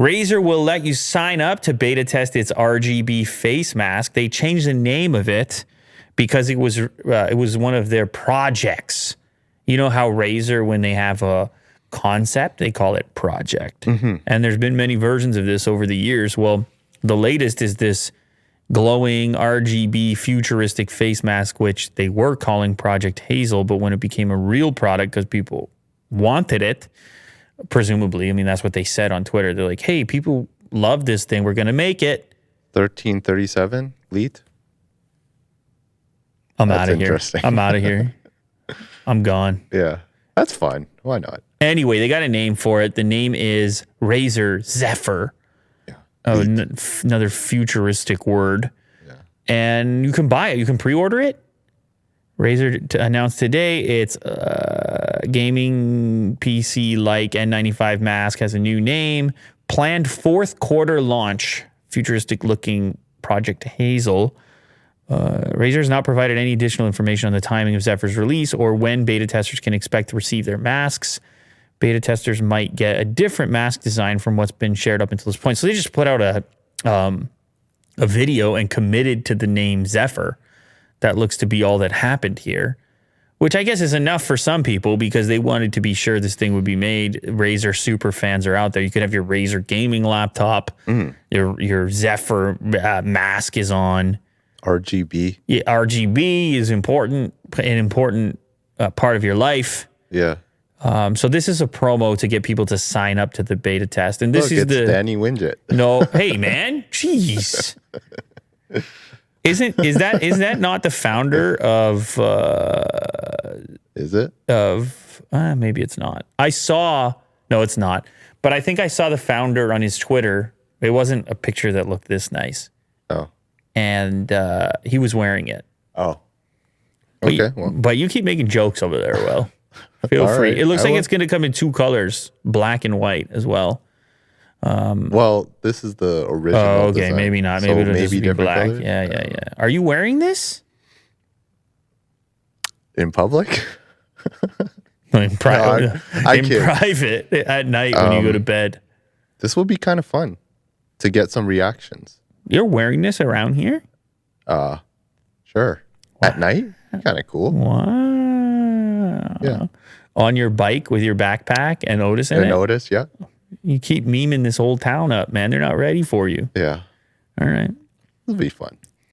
Razer will let you sign up to beta test its RGB face mask. They changed the name of it because it was one of their projects. You know how Razer, when they have a concept, they call it project. And there's been many versions of this over the years. Well, the latest is this glowing RGB futuristic face mask, which they were calling Project Hazel, but when it became a real product because people wanted it, presumably, I mean, that's what they said on Twitter. They're like, hey, people love this thing. We're going to make it. 1337 lead. I'm out of here. I'm out of here. I'm gone. Yeah, that's fine. Why not? Anyway, they got a name for it. The name is Razer Zephyr. Yeah. Another futuristic word. Yeah. And you can buy it. You can pre-order it. Razer announced today its gaming PC-like N95 mask has a new name. Planned fourth quarter launch. Futuristic-looking Project Hazel. Razer has not provided any additional information on the timing of Zephyr's release or when beta testers can expect to receive their masks. Beta testers might get a different mask design from what's been shared up until this point. So they just put out a video and committed to the name Zephyr. That looks to be all that happened here, which I guess is enough for some people because they wanted to be sure this thing would be made. Razer super fans are out there. You could have your Razer gaming laptop. Your Zephyr mask is on. RGB. Yeah, RGB is important, an important part of your life. Yeah. So this is a promo to get people to sign up to the beta test. And this is the Danny Winget. No, hey man, jeez. Is that not the founder of? Is it? Of maybe it's not. No, it's not. But I think I saw the founder on his Twitter. It wasn't a picture that looked this nice. Oh. And he was wearing it. Oh. Okay. But you keep making jokes over there, Will. Feel free. Right. It looks like it's going to come in two colors, black and white as well. Well, this is the original. Oh, okay. Design. Maybe not. Maybe it'll just be different black. colors? Yeah. Are you wearing this? In public? In private at night when you go to bed. This will be kind of fun to get some reactions. You're wearing this around here? Sure. At night? Kind of cool. Wow. Yeah. On your bike with your backpack and Otis in it? And Otis, yeah. You keep memeing this whole town up, man. They're not ready for you. Yeah. All right. It'll be fun.